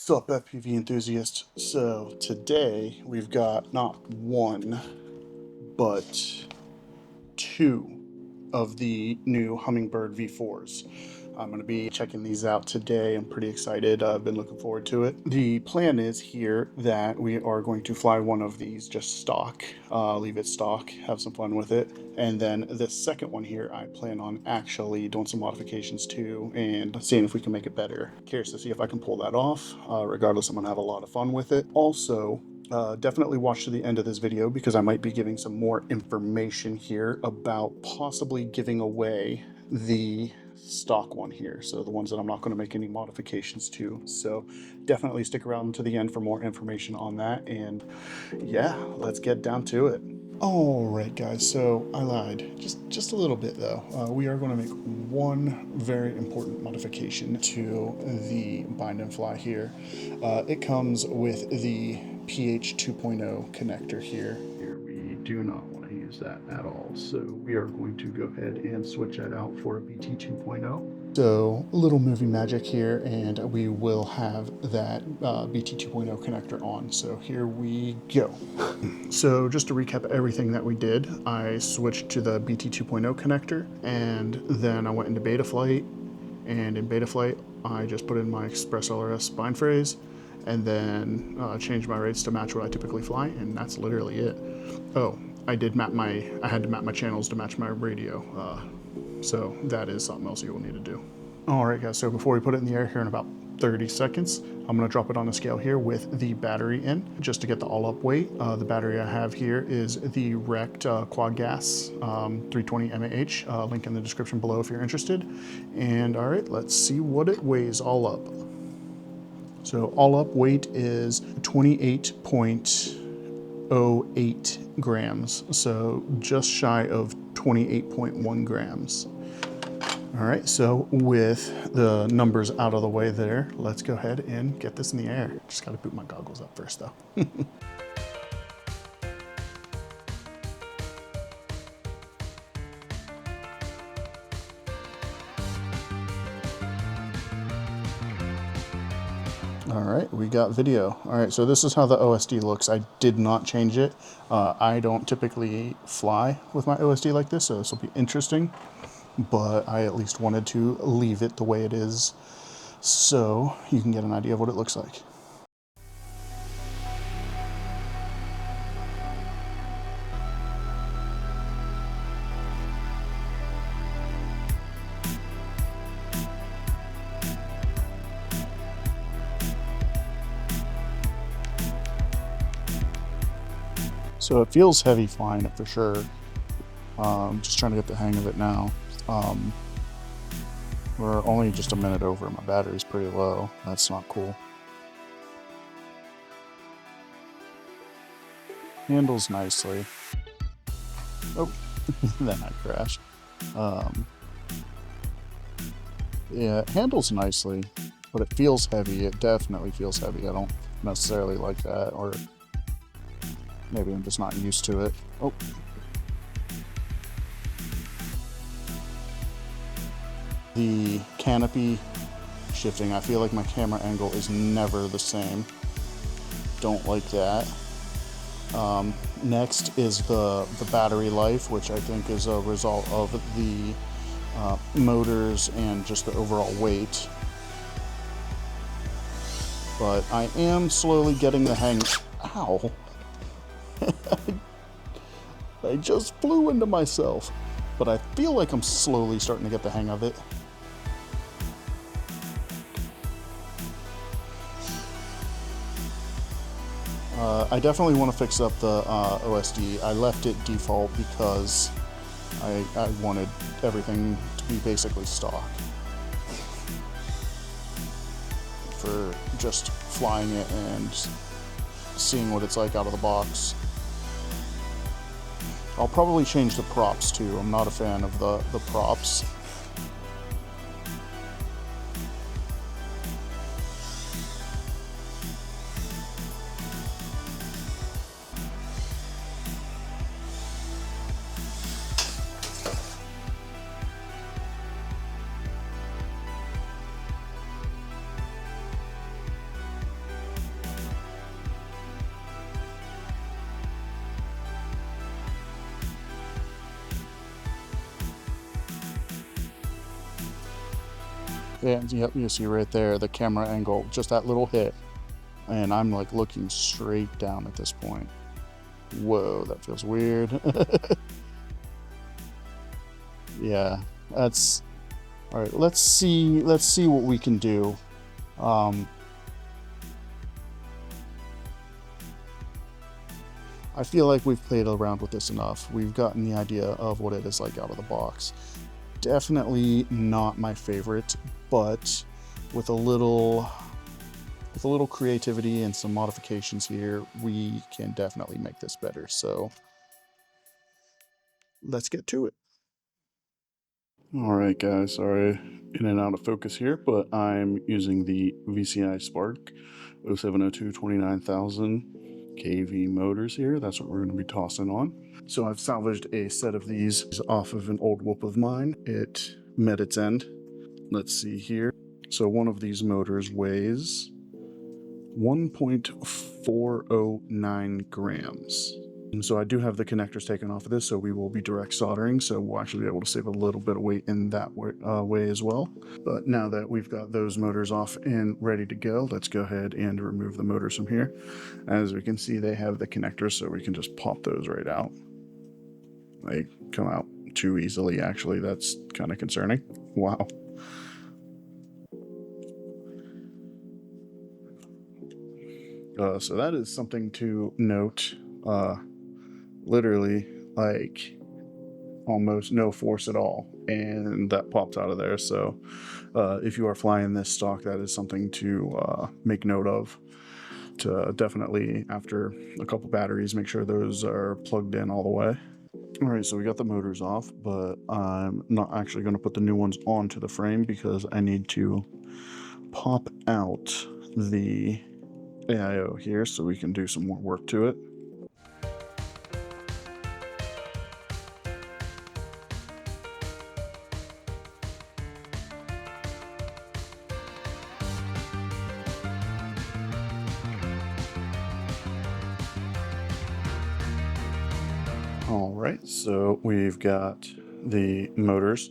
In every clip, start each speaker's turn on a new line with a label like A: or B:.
A: Sup, FPV enthusiast. So today we've got not one, but two of the new Hummingbird V4s. I'm going to be checking these out today. I'm pretty excited. I've been looking forward to it. The plan is here that we are going to fly one of these just stock, leave it stock, have some fun with it. And then the second one here, I plan on actually doing some modifications to and seeing if we can make it better. Curious to see if I can pull that off. Regardless, I'm going to have a lot of fun with it. Also, definitely watch to the end of this video because I might be giving some more information here about possibly giving away the stock one here, so the ones that I'm not going to make any modifications to. So definitely stick around to the end for more information on that, and yeah, let's get down to it. Alright guys, so I lied just a little bit though. We are going to make one very important modification to the bind and fly here. It comes with the PH 2.0 connector here. We do not want to use that at all, so we are going to go ahead and switch that out for a BT 2.0. So a little movie magic here, and we will have that BT 2.0 connector on. So here we go. So just to recap everything that we did, I switched to the BT 2.0 connector, and then I went into beta flight, and in beta flight I just put in my Express LRS bind phrase, and then changed my rates to match what I typically fly, and that's literally it. Oh, I had to map my channels to match my radio, so that is something else you will need to do. All right guys, so before we put it in the air here in about 30 seconds, I'm gonna drop it on the scale here with the battery in, just to get the all up weight. The battery I have here is the wrecked quad gas 320 mAh, link in the description below if you're interested. And all right, let's see what it weighs all up. So all up weight is 28.08 grams, so just shy of 28.1 grams. All right, so with the numbers out of the way there, let's go ahead and get this in the air. Just gotta boot my goggles up first though. All right, we got video. All right, so this is how the OSD looks. I did not change it. I don't typically fly with my OSD like this, so this will be interesting, but I at least wanted to leave it the way it is so you can get an idea of what it looks like. So it feels heavy flying it for sure. Just trying to get the hang of it now. We're only just a minute over. My battery's pretty low. That's not cool. Handles nicely. Oh, then I crashed. Yeah, it handles nicely, but it feels heavy. It definitely feels heavy. I don't necessarily like that, or maybe I'm just not used to it. Oh. The canopy shifting, I feel like my camera angle is never the same. Don't like that. Next is the battery life, which I think is a result of the motors and just the overall weight. But I am slowly getting the hang. Ow! I just flew into myself. But I feel like I'm slowly starting to get the hang of it. I definitely want to fix up the OSD. I left it default because I wanted everything to be basically stock for just flying it and seeing what it's like out of the box. I'll probably change the props too. I'm not a fan of the props. And yep, you see right there the camera angle, just that little hit. And I'm like looking straight down at this point. Whoa, that feels weird. Yeah, that's all right. Let's see what we can do. I feel like we've played around with this enough. We've gotten the idea of what it is like out of the box. Definitely not my favorite, but with a little creativity and some modifications here, we can definitely make this better. So let's get to it. All right, guys, sorry, in and out of focus here, but I'm using the VCI Spark 0702 29000 kV motors here. That's what we're going to be tossing on. So I've salvaged a set of these off of an old whoop of mine. It met its end. Let's see here. So one of these motors weighs 1.409 grams. And so I do have the connectors taken off of this, so we will be direct soldering, so we'll actually be able to save a little bit of weight in that way as well. But now that we've got those motors off and ready to go, let's go ahead and remove the motors from here. As we can see, they have the connectors, so we can just pop those right out. They come out too easily, actually. That's kind of concerning. Wow. So that is something to note. Literally, like, almost no force at all, and that pops out of there. So if you are flying this stock, that is something to make note of. To definitely, after a couple batteries, make sure those are plugged in all the way. All right, so we got the motors off, but I'm not actually going to put the new ones onto the frame because I need to pop out the AIO here so we can do some more work to it. All right, so we've got the motors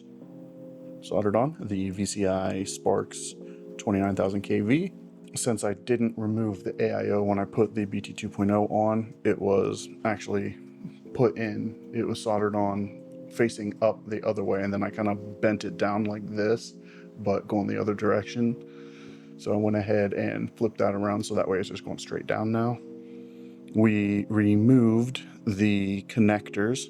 A: soldered on, the VCI Sparks 29000 kV. Since I didn't remove the AIO when I put the BT 2.0 on, it was actually put in, it was soldered on facing up the other way, and then I kind of bent it down like this, but going the other direction. So I went ahead and flipped that around so that way it's just going straight down now. We removed the connectors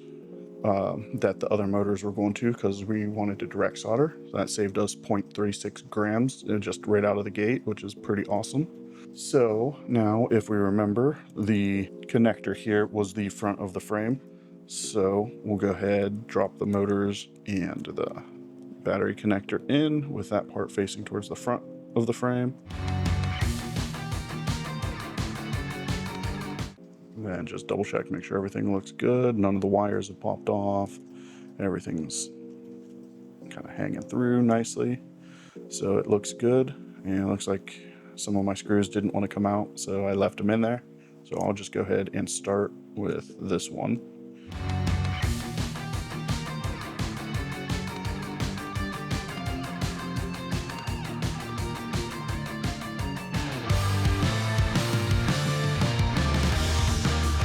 A: that the other motors were going to because we wanted to direct solder. So that saved us 0.36 grams just right out of the gate, which is pretty awesome. So now, if we remember, the connector here was the front of the frame. So we'll go ahead, drop the motors and the battery connector in with that part facing towards the front of the frame. And just double check, make sure everything looks good. None of the wires have popped off. Everything's kind of hanging through nicely. So it looks good. And it looks like some of my screws didn't want to come out, so I left them in there. So I'll just go ahead and start with this one.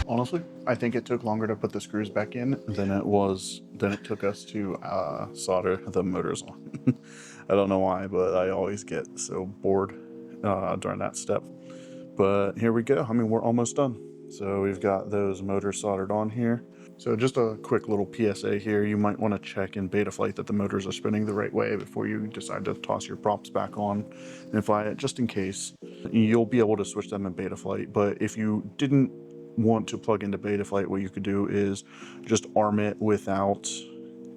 A: Honestly, I think it took longer to put the screws back in than it took us to solder the motors on. I don't know why, but I always get so bored during that step. But here we go. I mean, we're almost done. So we've got those motors soldered on here. So just a quick little PSA here. You might want to check in Betaflight that the motors are spinning the right way before you decide to toss your props back on and fly it, just in case. You'll be able to switch them in Betaflight, but if you didn't want to plug into Betaflight, what you could do is just arm it without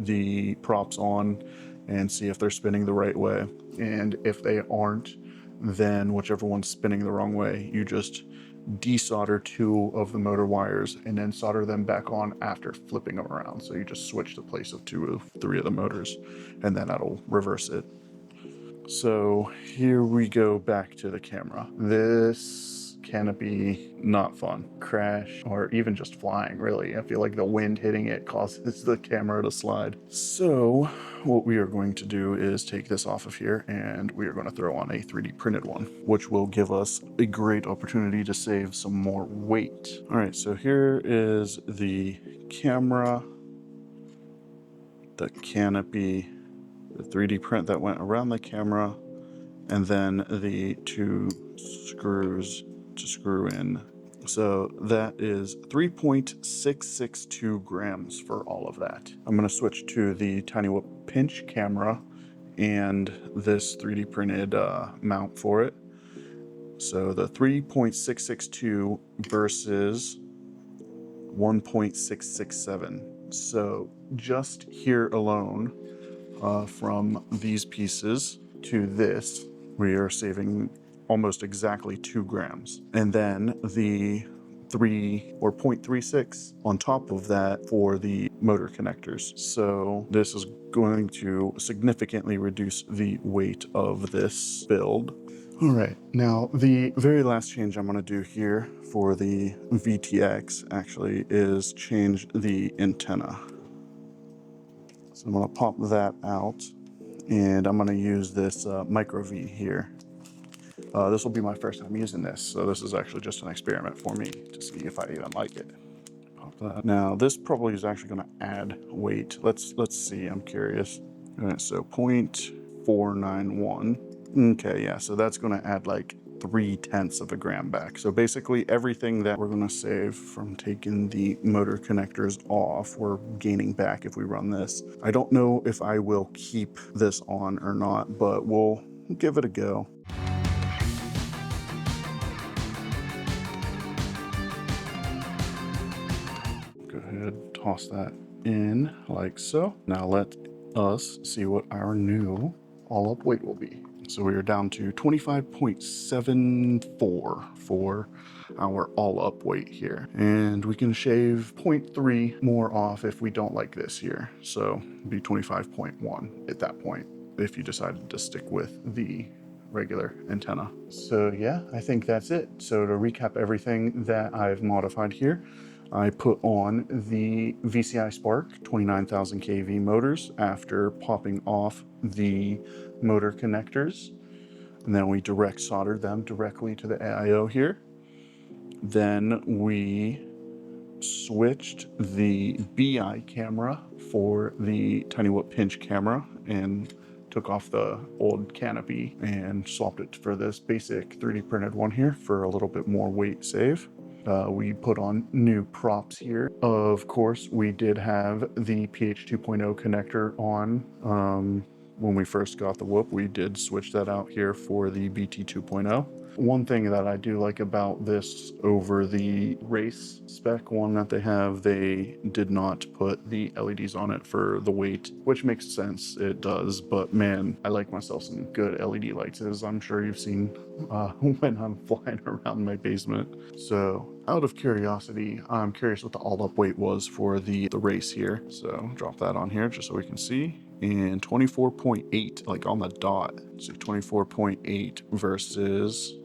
A: the props on and see if they're spinning the right way. And if they aren't, then whichever one's spinning the wrong way, you just desolder 2 of the motor wires and then solder them back on after flipping them around. So you just switch the place of 3 of the motors, and then that'll reverse it. So here we go back to the camera. This canopy, not fun. Crash, or even just flying, really. I feel like the wind hitting it causes the camera to slide. So what we are going to do is take this off of here, and we are going to throw on a 3D printed one, which will give us a great opportunity to save some more weight. All right, so here is the camera, the canopy, the 3D print that went around the camera, and then the 2 screws to screw in. So that is 3.662 grams for all of that. I'm going to switch to the Tiny Whoop pinch camera and this 3D printed mount for it. So the 3.662 versus 1.667. So just here alone, from these pieces to this, we are saving almost exactly 2 grams. And then the 0.36 on top of that for the motor connectors. So this is going to significantly reduce the weight of this build. All right, now the very last change I'm going to do here for the VTX actually is change the antenna. So I'm going to pop that out, and I'm going to use this micro V here. This will be my first time using this, so this is actually just an experiment for me to see if I even like it. Pop that. Now this probably is actually going to add weight. Let's see. I'm curious. All right, so 0.491. Okay, yeah, so that's going to add like 0.3 of a gram back. So basically everything that we're going to save from taking the motor connectors off, we're gaining back if we run this. I don't know if I will keep this on or not, but we'll give it a go. Go ahead, toss that in like so. Now let us see what our new all-up weight will be. So we are down to 25.74 for our all-up weight here. And we can shave 0.3 more off if we don't like this here. So it'd be 25.1 at that point if you decided to stick with the regular antenna. So yeah, I think that's it. So to recap everything that I've modified here, I put on the VCI Spark 29,000 kV motors after popping off the motor connectors, and then we direct soldered them directly to the AIO here. Then we switched the BI camera for the Tiny Whoop pinch camera and took off the old canopy and swapped it for this basic 3D printed one here for a little bit more weight save. We put on new props here. Of course, we did have the PH 2.0 connector on. When we first got the Whoop, we did switch that out here for the BT 2.0. One thing that I do like about this over the race spec one that they have, they did not put the LEDs on it for the weight, which makes sense, it does, but man, I like myself some good LED lights, as I'm sure you've seen when I'm flying around my basement. So out of curiosity, I'm curious what the all-up weight was for the race here. So drop that on here just so we can see. And 24.8, like on the dot. So 24.8 versus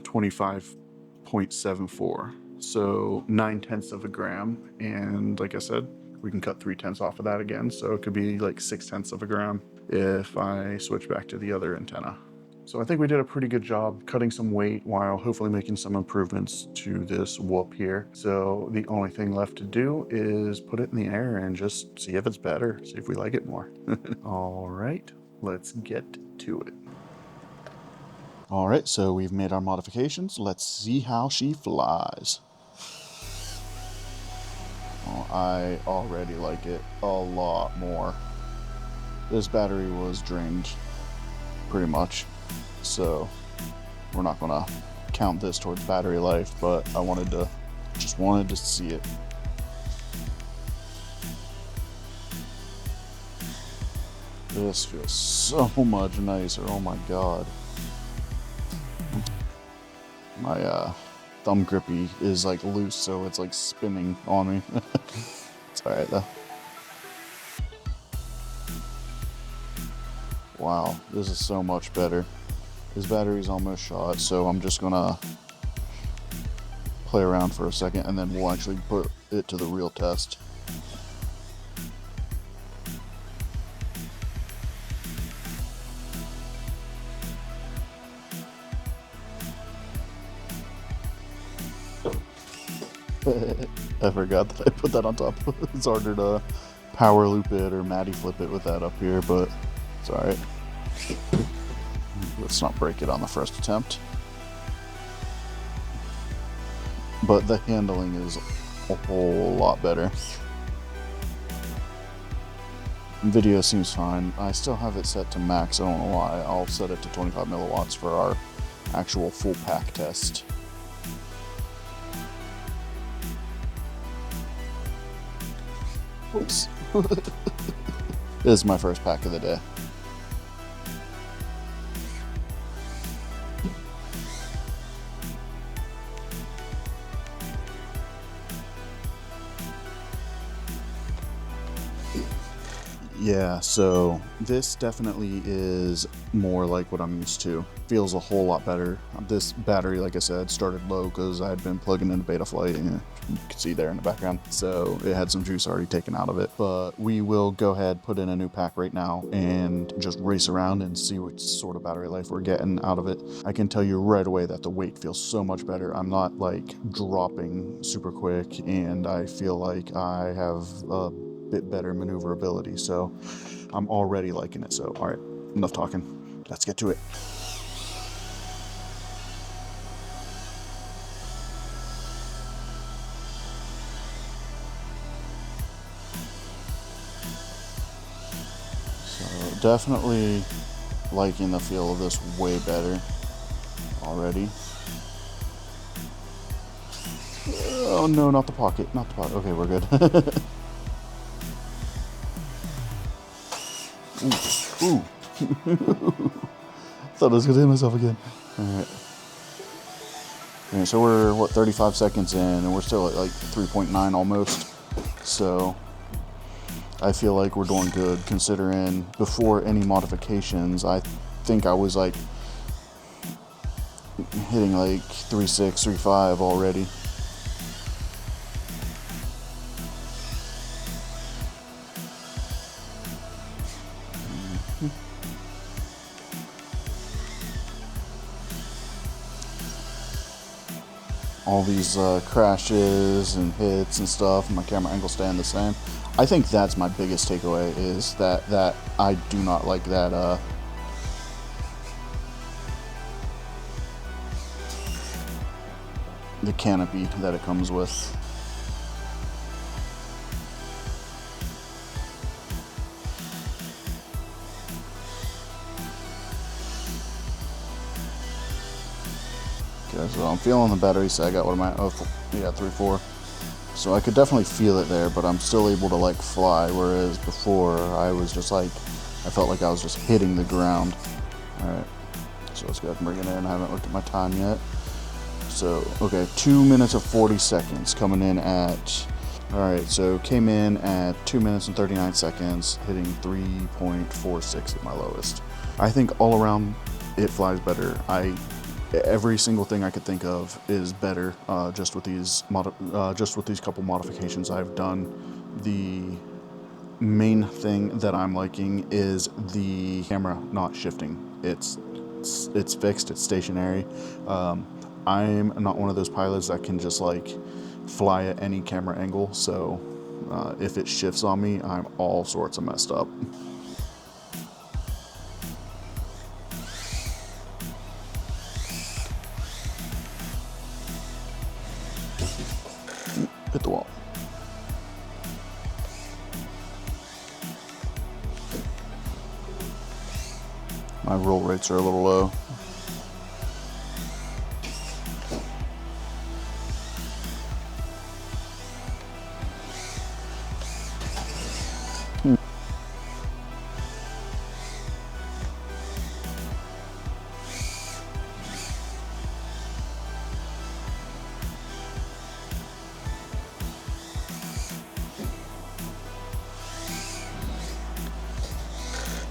A: 25.74. So 0.9 of a gram. And like I said, we can cut 0.3 off of that again. So it could be like 0.6 of a gram if I switch back to the other antenna. So I think we did a pretty good job cutting some weight while hopefully making some improvements to this Whoop here. So the only thing left to do is put it in the air and just see if it's better, see if we like it more. All right, let's get to it. All right, so we've made our modifications. Let's see how she flies. Oh, I already like it a lot more. This battery was drained pretty much, so we're not gonna count this towards battery life, but I just wanted to see it. This feels so much nicer. Oh my god. My thumb grippy is like loose, so it's like spinning on me. It's alright though. Wow, this is so much better. His battery's almost shot, so I'm just gonna play around for a second, and then we'll actually put it to the real test. I forgot that I put that on top. It's harder to power loop it or Matty flip it with that up here, but it's alright. Let's not break it on the first attempt. But the handling is a whole lot better. Video seems fine. I still have it set to max, I don't know why. I'll set it to 25 milliwatts for our actual full pack test. Oops. This is my first pack of the day. Yeah, so this definitely is more like what I'm used to. Feels a whole lot better. This battery, like I said, started low because I had been plugging into Betaflight, and you can see there in the background. So it had some juice already taken out of it. But we will go ahead, put in a new pack right now, and just race around and see what sort of battery life we're getting out of it. I can tell you right away that the weight feels so much better. I'm not like dropping super quick, and I feel like I have a bit better maneuverability, so I'm already liking it. So all right, enough talking, let's get to it. So definitely liking the feel of this way better already. Oh no, not the pocket, not the pocket. Okay, we're good. Ooh. Thought I was gonna hit myself again. Alright. Okay, so we're, what, 35 seconds in, and we're still at like 3.9 almost. So I feel like we're doing good, considering before any modifications, I think I was like hitting like 3.6, 3.5 already. All these crashes and hits and stuff, and my camera angle staying the same. I think that's my biggest takeaway, is that I do not like that the canopy that it comes with. Okay, so I'm feeling the battery sag out. What am I? Oh, yeah, 3.4. So I could definitely feel it there, but I'm still able to like fly, whereas before I was just like, I felt like I was just hitting the ground. Alright, so let's go ahead and bring it in. I haven't looked at my time yet. So, okay, 2 minutes of 40 seconds coming in at, alright, so came in at 2 minutes and 39 seconds, hitting 3.46 at my lowest. I think all around it flies better. Every single thing I could think of is better, just with these couple modifications I've done. The main thing that I'm liking is the camera not shifting. It's fixed, it's stationary. I'm not one of those pilots that can just like fly at any camera angle, so if it shifts on me, I'm all sorts of messed up. Hit the wall. My roll rates are a little low.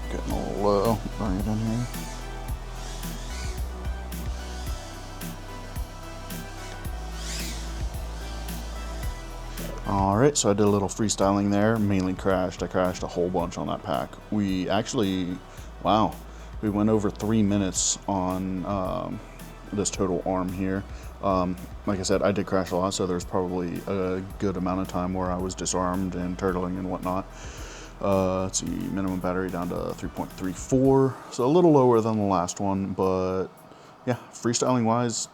A: Getting a little low. Bring it in here. All right, so I did a little freestyling there, mainly crashed. I crashed a whole bunch on that pack. We actually, wow, we went over 3 minutes on this total arm here. Like I said, I did crash a lot, so there's probably a good amount of time where I was disarmed and turtling and whatnot. Let's see, minimum battery down to 3.34, so a little lower than the last one, but yeah, freestyling wise,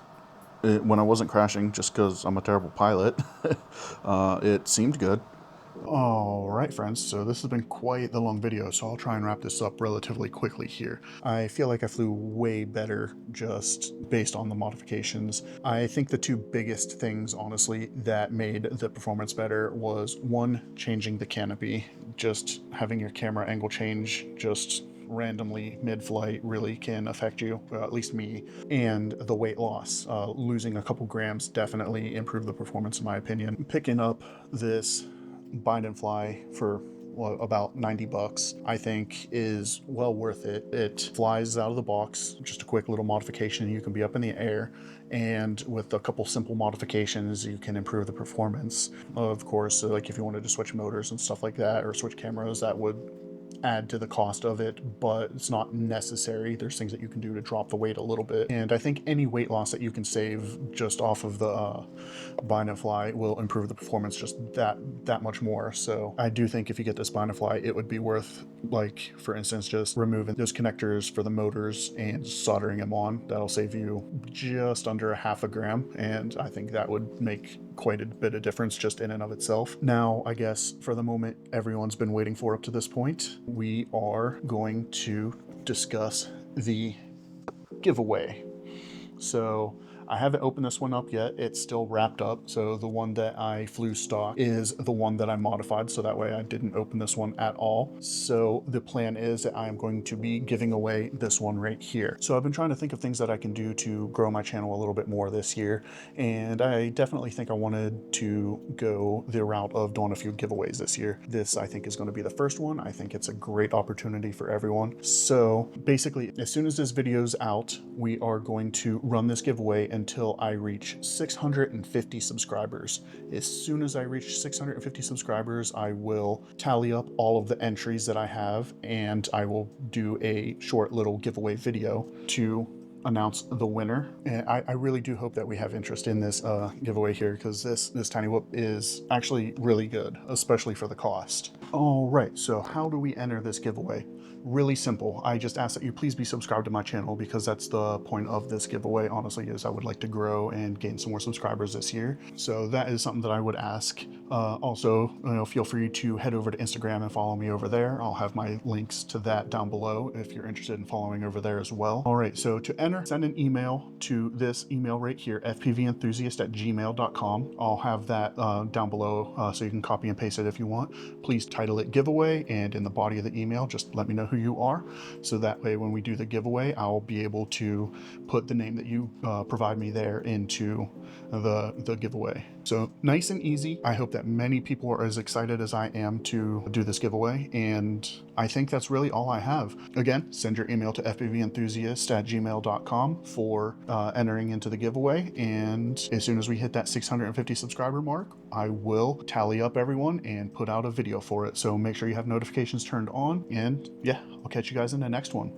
A: when I wasn't crashing, just because I'm a terrible pilot, it seemed good. All right, friends, so this has been quite the long video, so I'll try and wrap this up relatively quickly here. I feel like I flew way better just based on the modifications. I think the two biggest things, honestly, that made the performance better was, one, changing the canopy. Just having your camera angle change just randomly mid-flight really can affect you, at least me, and the weight loss. Losing a couple grams definitely improved the performance in my opinion. Picking up this bind and fly for about 90 bucks, I think is well worth it. It flies out of the box, just a quick little modification. You can be up in the air, and with a couple simple modifications, you can improve the performance. Of course, like if you wanted to switch motors and stuff like that, or switch cameras, that would add to the cost of it, but it's not necessary. There's things that you can do to drop the weight a little bit, and I think any weight loss that you can save just off of the bind and fly will improve the performance just that much more. So I do think if you get this bind and fly, it would be worth, like for instance, just removing those connectors for the motors and soldering them on. That'll save you just under a half a gram, and I think that would make quite a bit of difference just in and of itself. Now, I guess for the moment everyone's been waiting for up to this point, we are going to discuss the giveaway. So I haven't opened this one up yet. It's still wrapped up. So the one that I flew stock is the one that I modified. So that way I didn't open this one at all. So the plan is that I am going to be giving away this one right here. So I've been trying to think of things that I can do to grow my channel a little bit more this year. And I definitely think I wanted to go the route of doing a few giveaways this year. This, I think, is going to be the first one. I think it's a great opportunity for everyone. So basically, as soon as this video's out, we are going to run this giveaway until I reach 650 subscribers. As soon as I reach 650 subscribers, I will tally up all of the entries that I have, and I will do a short little giveaway video to announce the winner. And I really do hope that we have interest in this giveaway here, because this tiny whoop is actually really good, especially for the cost. All right, so how do we enter this giveaway? Really simple. I just ask that you please be subscribed to my channel, because that's the point of this giveaway, honestly, is I would like to grow and gain some more subscribers this year. So that is something that I would ask. Also, feel free to head over to Instagram and follow me over there. I'll have my links to that down below if you're interested in following over there as well. All right, so to enter, send an email to this email right here, fpventhusiast@gmail.com. I'll have that down below, so you can copy and paste it if you want. Please title it giveaway, and in the body of the email, just let me know who you are, so that way when we do the giveaway, I'll be able to put the name that you provide me there into the giveaway. So nice and easy. I hope that many people are as excited as I am to do this giveaway, and I think that's really all I have. Again, send your email to fpventhusiast@gmail.com for entering into the giveaway, and as soon as we hit that 650 subscriber mark, I will tally up everyone and put out a video for it. So make sure you have notifications turned on, and yeah, I'll catch you guys in the next one.